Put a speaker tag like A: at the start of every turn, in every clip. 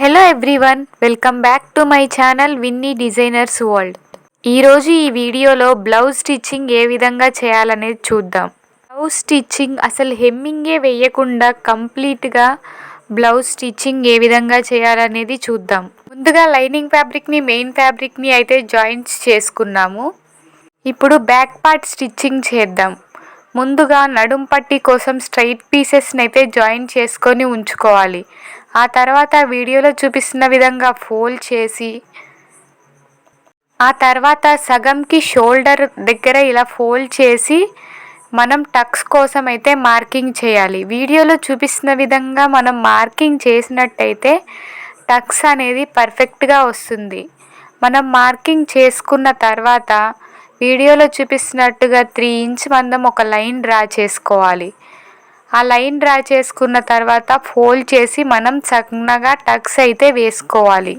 A: Hello everyone, welcome back to my channel Vinni Designers World. ఈరోజు ఈ వీడియోలో బ్లౌజ్ స్టిచ్చింగ్ ఏ విధంగా చేయాలనేది చూద్దాం. బ్లౌజ్ స్టిచ్చింగ్ అసలు హెమ్మింగే వేయకుండా కంప్లీట్గా బ్లౌజ్ స్టిచ్చింగ్ ఏ విధంగా చేయాలనేది చూద్దాం. ముందుగా లైనింగ్ ఫ్యాబ్రిక్ని మెయిన్ ఫ్యాబ్రిక్ని అయితే జాయింట్స్ చేసుకున్నాము. ఇప్పుడు బ్యాక్ పార్ట్ స్టిచ్చింగ్ చేద్దాం. ముందుగా నడుం పట్టీ కోసం స్ట్రైట్ పీసెస్ని అయితే జాయిన్ చేసుకొని ఉంచుకోవాలి. ఆ తర్వాత వీడియోలో చూపిస్తున్న విధంగా ఫోల్డ్ చేసి ఆ తర్వాత సగంకి షోల్డర్ దగ్గర ఇలా ఫోల్డ్ చేసి మనం టక్స్ కోసం అయితే మార్కింగ్ చేయాలి. వీడియోలో చూపిస్తున్న విధంగా మనం మార్కింగ్ చేసినట్టయితే టక్స్ అనేది పర్ఫెక్ట్గా వస్తుంది. మనం మార్కింగ్ చేసుకున్న తర్వాత వీడియోలో చూపిస్తున్నట్టుగా 3 ఇంచ్ మందం ఒక లైన్ డ్రా చేసుకోవాలి. ఆ లైన్ డ్రా చేసుకున్న తర్వాత ఫోల్డ్ చేసి మనం సన్నగా టక్స్ అయితే వేసుకోవాలి.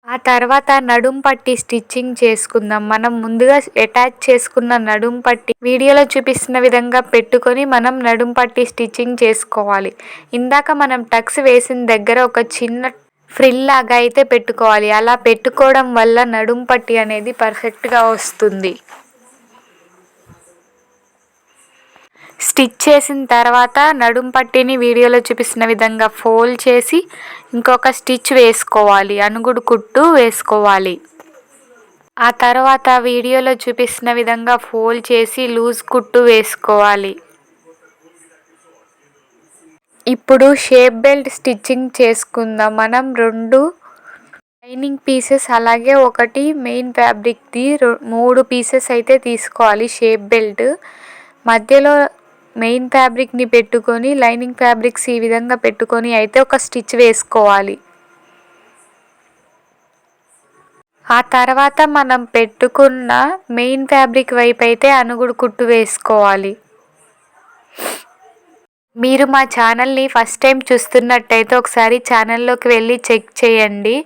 A: ఆ తర్వాత నడుం పట్టి స్టిచ్చింగ్ చేసుకుందాం. మనం ముందుగా అటాచ్ చేసుకున్న నడుం పట్టి వీడియోలో చూపిస్తున్న విధంగా పెట్టుకొని మనం నడుం పట్టి స్టిచ్చింగ్ చేసుకోవాలి. ఇందాక మనం టక్స్ వేసిన దగ్గర ఒక చిన్న ఫ్రిల్ లాగా అయితే పెట్టుకోవాలి. అలా పెట్టుకోవడం వల్ల నడుం పట్టి అనేది పర్ఫెక్ట్గా వస్తుంది. స్టిచ్ చేసిన తర్వాత నడుం పట్టీని వీడియోలో చూపిస్తున్న విధంగా ఫోల్డ్ చేసి ఇంకొక స్టిచ్ వేసుకోవాలి. అనుగుడు కుట్టు వేసుకోవాలి. ఆ తర్వాత వీడియోలో చూపిస్తున్న విధంగా ఫోల్డ్ చేసి లూజ్ కుట్టు వేసుకోవాలి. ఇప్పుడు షేప్ బెల్ట్ స్టిచ్చింగ్ చేసుకుందాం. మనం 2 లైనింగ్ పీసెస్ అలాగే ఒకటి మెయిన్ ఫ్యాబ్రిక్ది 3 పీసెస్ అయితే తీసుకోవాలి. షేప్ బెల్ట్ మధ్యలో మెయిన్ ఫ్యాబ్రిక్ని పెట్టుకొని లైనింగ్ ఫ్యాబ్రిక్స్ ఈ విధంగా పెట్టుకొని అయితే ఒక స్టిచ్ వేసుకోవాలి. ఆ తర్వాత మనం పెట్టుకున్న మెయిన్ ఫ్యాబ్రిక్ వైపు అయితే అనుగుడు కుట్టు వేసుకోవాలి. మీరు మా ఛానల్ని ఫస్ట్ టైం చూస్తున్నట్టయితే ఒకసారి ఛానల్లోకి వెళ్ళి చెక్ చేయండి.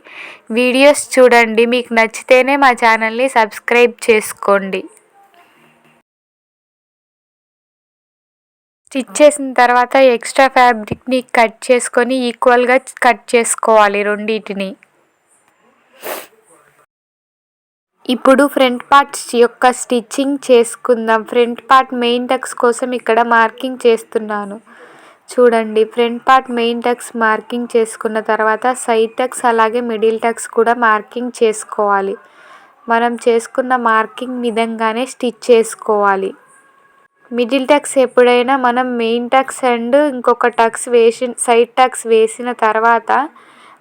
A: వీడియోస్ చూడండి. మీకు నచ్చితేనే మా ఛానల్ని సబ్స్క్రైబ్ చేసుకోండి. స్టిచ్ చేసిన తర్వాత ఎక్స్ట్రా ఫ్యాబ్రిక్ని కట్ చేసుకొని ఈక్వల్గా కట్ చేసుకోవాలి రెండింటిని. ఇప్పుడు ఫ్రంట్ పార్ట్స్ యొక్క స్టిచ్చింగ్ చేసుకుందాం. ఫ్రంట్ పార్ట్ మెయిన్ టక్స్ కోసం ఇక్కడ మార్కింగ్ చేస్తున్నాను. చూడండి, front part main tucks marking చేసుకున్న తర్వాత సైడ్ టక్స్ అలాగే మిడిల్ టక్స్ కూడా మార్కింగ్ చేసుకోవాలి. మనం చేసుకున్న మార్కింగ్ విధంగానే స్టిచ్ చేసుకోవాలి. మిడిల్ టక్స్ ఎప్పుడైనా మనం మెయిన్ టక్స్ అండ్ ఇంకొక టక్స్ సైడ్ టక్స్ వేసిన తర్వాత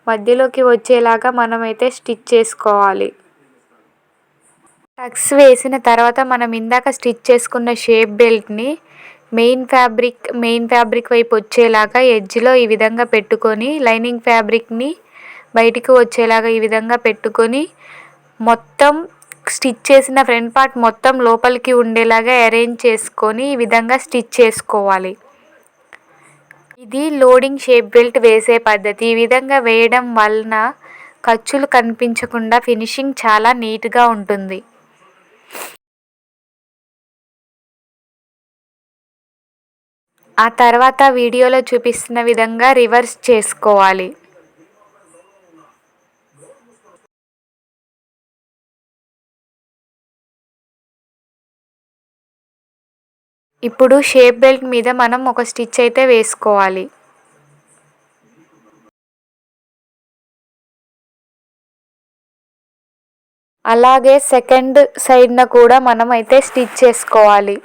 A: మధ్యలోకి వచ్చేలాగా మనమైతే స్టిచ్ చేసుకోవాలి. టక్స్ వేసిన తర్వాత మనం ఇందాక స్టిచ్ చేసుకున్న షేప్ బెల్ట్ని మెయిన్ ఫ్యాబ్రిక్ వైపు వచ్చేలాగా ఎడ్జ్లో ఈ విధంగా పెట్టుకొని లైనింగ్ ఫ్యాబ్రిక్ని బయటికి వచ్చేలాగా ఈ విధంగా పెట్టుకొని మొత్తం స్టిచ్ చేసిన ఫ్రంట్ పార్ట్ మొత్తం లోపలికి ఉండేలాగా అరేంజ్ చేసుకొని ఈ విధంగా స్టిచ్ చేసుకోవాలి. ఇది లోడింగ్ షేప్ బెల్ట్ వేసే పద్ధతి. ఈ విధంగా వేయడం వలన ఖర్చులు కనిపించకుండా ఫినిషింగ్ చాలా నీట్గా ఉంటుంది. ఆ తర్వాత వీడియోలో చూపిస్తున్న విధంగా రివర్స్ చేసుకోవాలి. ఇప్పుడు షేప్ బెల్ట్ మీద మనం ఒక స్టిచ్ అయితే వేసుకోవాలి. అలాగే సెకండ్ సైడ్న కూడా మనం అయితే స్టిచ్ చేసుకోవాలి.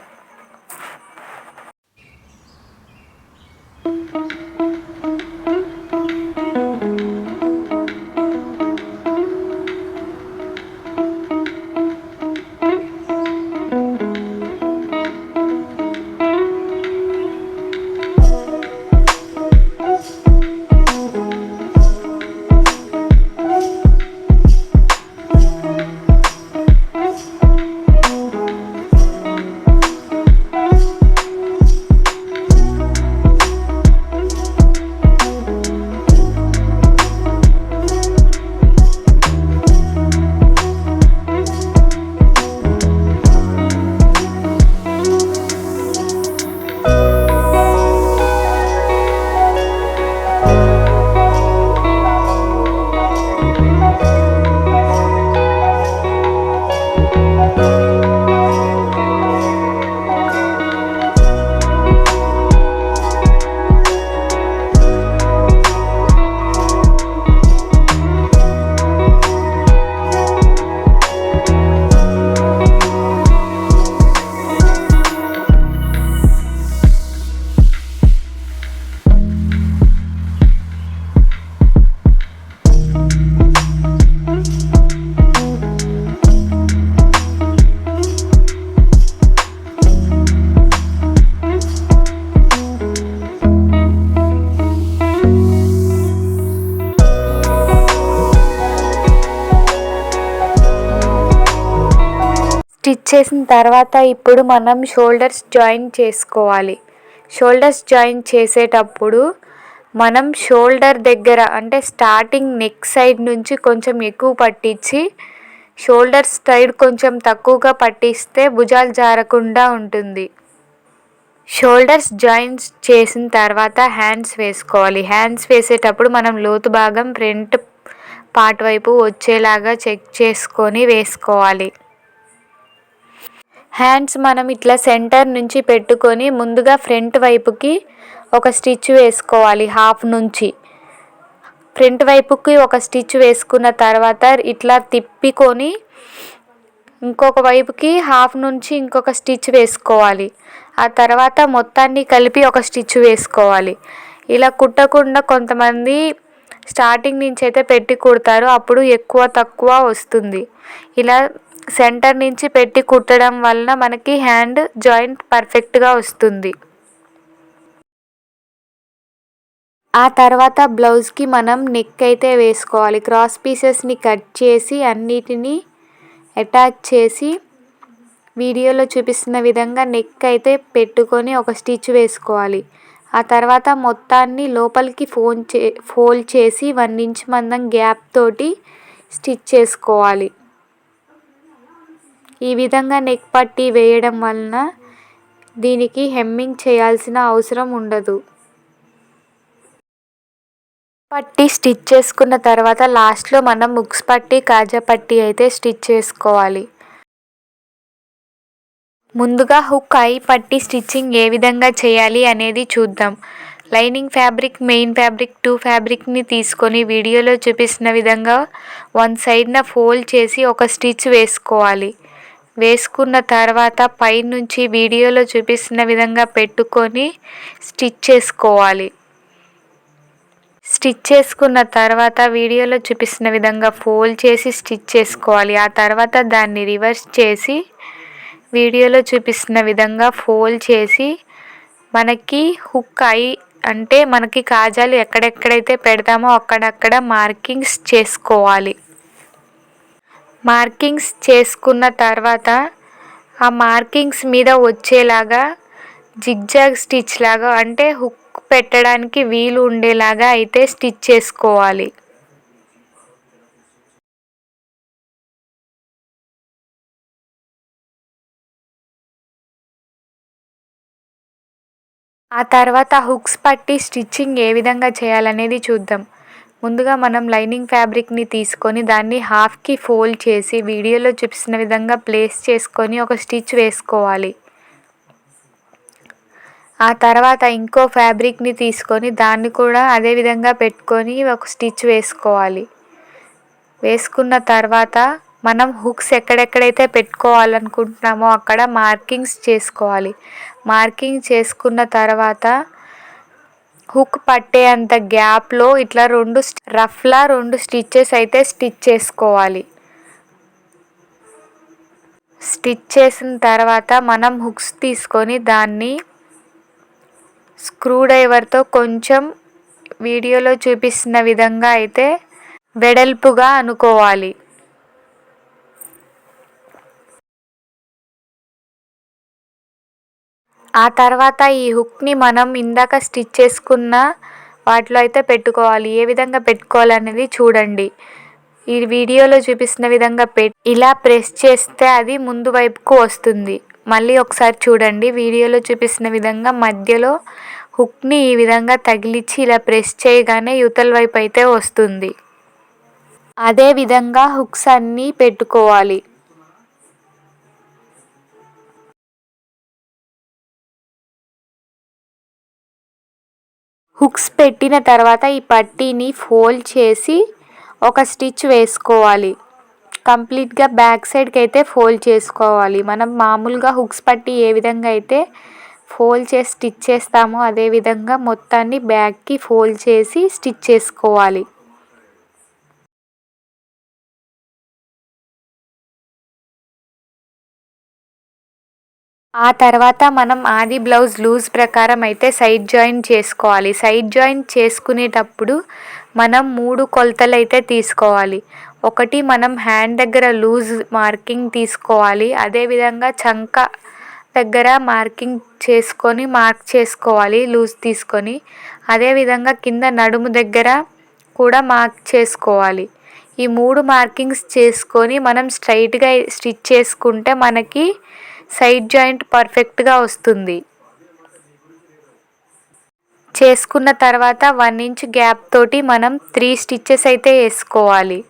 A: స్టిచ్ చేసిన తర్వాత ఇప్పుడు మనం షోల్డర్స్ జాయిన్ చేసుకోవాలి. షోల్డర్స్ జాయిన్ చేసేటప్పుడు మనం షోల్డర్ దగ్గర అంటే స్టార్టింగ్ నెక్ సైడ్ నుంచి కొంచెం ఎక్కువ పట్టించి షోల్డర్ సైడ్ కొంచెం తక్కువగా పట్టిస్తే భుజాలు జారకుండా ఉంటుంది. షోల్డర్స్ జాయింట్స్ చేసిన తర్వాత హ్యాండ్స్ వేసుకోవాలి. హ్యాండ్స్ వేసేటప్పుడు మనం లోతు భాగం ఫ్రంట్ పార్ట్ వైపు వచ్చేలాగా చెక్ చేసుకొని వేసుకోవాలి. హ్యాండ్స్ మనం ఇట్లా సెంటర్ నుంచి పెట్టుకొని ముందుగా ఫ్రంట్ వైపుకి ఒక స్టిచ్ వేసుకోవాలి. హాఫ్ నుంచి ఫ్రంట్ వైపుకి ఒక స్టిచ్ వేసుకున్న తర్వాత ఇట్లా తిప్పుకొని ఇంకొక వైపుకి హాఫ్ నుంచి ఇంకొక స్టిచ్ వేసుకోవాలి. ఆ తర్వాత మొత్తాన్ని కలిపి ఒక స్టిచ్ వేసుకోవాలి. ఇలా కుట్టకుండా కొంతమంది స్టార్టింగ్ నుంచి అయితే పెట్టి కుడతారు, అప్పుడు ఎక్కువ తక్కువ వస్తుంది. ఇలా సెంటర్ నుంచి పెట్టి కుట్టడం వలన మనకి హ్యాండ్ జాయింట్ పర్ఫెక్ట్గా వస్తుంది. ఆ తర్వాత బ్లౌజ్కి మనం నెక్ అయితే వేసుకోవాలి. క్రాస్ పీసెస్ని కట్ చేసి అన్నిటినీ అటాచ్ చేసి వీడియోలో చూపిస్తున్న విధంగా నెక్ అయితే పెట్టుకొని ఒక స్టిచ్ వేసుకోవాలి. ఆ తర్వాత మొత్తాన్ని లోపలికి ఫోల్డ్ చేసి 1 ఇంచ్ మందం గ్యాప్ తోటి స్టిచ్ చేసుకోవాలి. ఈ విధంగా నెక్ పట్టీ వేయడం వలన దీనికి హెమ్మింగ్ చేయాల్సిన అవసరం ఉండదు. పట్టీ స్టిచ్ చేసుకున్న తర్వాత లాస్ట్లో మనం ముక్స్ పట్టీ కాజా పట్టీ అయితే స్టిచ్ చేసుకోవాలి. ముందుగా హుక్ ఐ పట్టీ స్టిచ్చింగ్ ఏ విధంగా చేయాలి అనేది చూద్దాం. లైనింగ్ ఫ్యాబ్రిక్, మెయిన్ ఫ్యాబ్రిక్ 2 ఫ్యాబ్రిక్ని తీసుకొని వీడియోలో చూపిస్తున్న విధంగా 1 సైడ్న ఫోల్డ్ చేసి ఒక స్టిచ్ వేసుకోవాలి. వేసుకున్న తర్వాత పైనుంచి వీడియోలో చూపిస్తున్న విధంగా పెట్టుకొని స్టిచ్ చేసుకోవాలి. స్టిచ్ చేసుకున్న తర్వాత వీడియోలో చూపిస్తున్న విధంగా ఫోల్డ్ చేసి స్టిచ్ చేసుకోవాలి. ఆ తర్వాత దాన్ని రివర్స్ చేసి వీడియోలో చూపిస్తున్న విధంగా ఫోల్డ్ చేసి మనకి హుక్ ఐ అంటే మనకి కాజాలు ఎక్కడెక్కడైతే పెడతామో అక్కడక్కడ మార్కింగ్స్ చేసుకోవాలి. మార్కింగ్స్ చేసుకున్న తర్వాత ఆ మార్కింగ్స్ మీద వచ్చేలాగా జిగ్జాగ్ స్టిచ్ లాగా అంటే హుక్ పెట్టడానికి వీలు ఉండేలాగా అయితే స్టిచ్ చేసుకోవాలి. ఆ తర్వాత హుక్స్ పట్టి స్టిచ్చింగ్ ఏ విధంగా చేయాలనేది చూద్దాం. ముందుగా మనం లైనింగ్ ఫ్యాబ్రిక్ని తీసుకొని దాన్ని హాఫ్కి ఫోల్డ్ చేసి వీడియోలో చూపిస్తున్న విధంగా ప్లేస్ చేసుకొని ఒక స్టిచ్ వేసుకోవాలి. ఆ తర్వాత ఇంకో ఫ్యాబ్రిక్ని తీసుకొని దాన్ని కూడా అదే విధంగా పెట్టుకొని ఒక స్టిచ్ వేసుకోవాలి. వేసుకున్న తర్వాత మనం హుక్స్ ఎక్కడెక్కడైతే పెట్టుకోవాలనుకుంటున్నామో అక్కడ మార్కింగ్స్ చేసుకోవాలి. మార్కింగ్ చేసుకున్న తర్వాత హుక్ పట్టే అంత గ్యాప్లో ఇట్లా రఫ్లా 2 స్టిచ్చెస్ అయితే స్టిచ్ చేసుకోవాలి. స్టిచ్ చేసిన తర్వాత మనం హుక్స్ తీసుకొని దాన్ని స్క్రూ డ్రైవర్తో కొంచెం వీడియోలో చూపిస్తున్న విధంగా అయితే వెడల్పుగా అనుకోవాలి. ఆ తర్వాత ఈ హుక్ని మనం ఇందాక స్టిచ్ చేసుకున్న వాటిలో అయితే పెట్టుకోవాలి. ఏ విధంగా పెట్టుకోవాలనేది చూడండి. ఈ వీడియోలో చూపిస్తున్న విధంగా ఇలా ప్రెస్ చేస్తే అది ముందు వైపుకు వస్తుంది. మళ్ళీ ఒకసారి చూడండి. వీడియోలో చూపిస్తున్న విధంగా మధ్యలో హుక్ని ఈ విధంగా తగిలించి ఇలా ప్రెస్ చేయగానే యువతల వైపు అయితే వస్తుంది. అదే విధంగా హుక్స్ అన్నీ పెట్టుకోవాలి. హుక్స్ పెట్టిన తర్వాత ఈ పట్టీని ఫోల్డ్ చేసి ఒక స్టిచ్ వేసుకోవాలి. కంప్లీట్గా బ్యాక్ సైడ్కి అయితే ఫోల్డ్ చేసుకోవాలి. మనం మామూలుగా హుక్స్ పట్టీ ఏ విధంగా అయితే ఫోల్డ్ చేసి స్టిచ్ చేస్తామో అదే విధంగా మొత్తాన్ని బ్యాక్కి ఫోల్డ్ చేసి స్టిచ్ చేసుకోవాలి. ఆ తర్వాత మనం ఆది బ్లౌజ్ లూజ్ ప్రకారం అయితే సైడ్ జాయిన్ చేసుకోవాలి. సైడ్ జాయిన్ చేసుకునేటప్పుడు మనం 3 కొలతలైతే తీసుకోవాలి. ఒకటి మనం హ్యాండ్ దగ్గర లూజ్ మార్కింగ్ తీసుకోవాలి. అదేవిధంగా చంక దగ్గర మార్క్ చేసుకోవాలి లూజ్ తీసుకొని. అదేవిధంగా కింద నడుము దగ్గర కూడా మార్క్ చేసుకోవాలి. ఈ 3 మార్కింగ్స్ చేసుకొని మనం స్ట్రైట్గా స్టిచ్ చేసుకుంటే మనకి సైడ్ జాయింట్ పర్ఫెక్ట్గా వస్తుంది. చేసుకున్న తర్వాత 1 ఇంచ్ గ్యాప్ తోటి మనం 3 స్టిచ్చెస్ అయితే వేసుకోవాలి.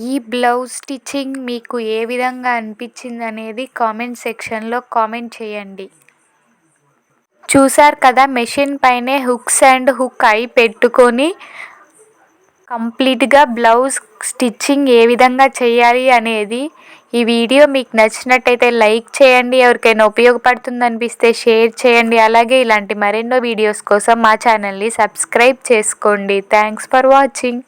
A: ఈ బ్లౌజ్ స్టిచ్చింగ్ మీకు ఏ విధంగా అనిపించింది అనేది కామెంట్ సెక్షన్లో కామెంట్ చేయండి. చూసారు కదా, మెషిన్ పైనే హుక్స్ అండ్ హుక్ ఐ పెట్టుకొని కంప్లీట్గా బ్లౌజ్ స్టిచ్చింగ్ ఏ విధంగా చేయాలి అనేది. ఈ వీడియో మీకు నచ్చినట్టయితే లైక్ చేయండి. ఎవరికైనా ఉపయోగపడుతుంది అనిపిస్తే షేర్ చేయండి. అలాగే ఇలాంటి మరెన్నో వీడియోస్ కోసం మా ఛానల్ని సబ్స్క్రైబ్ చేసుకోండి. Thanks for watching.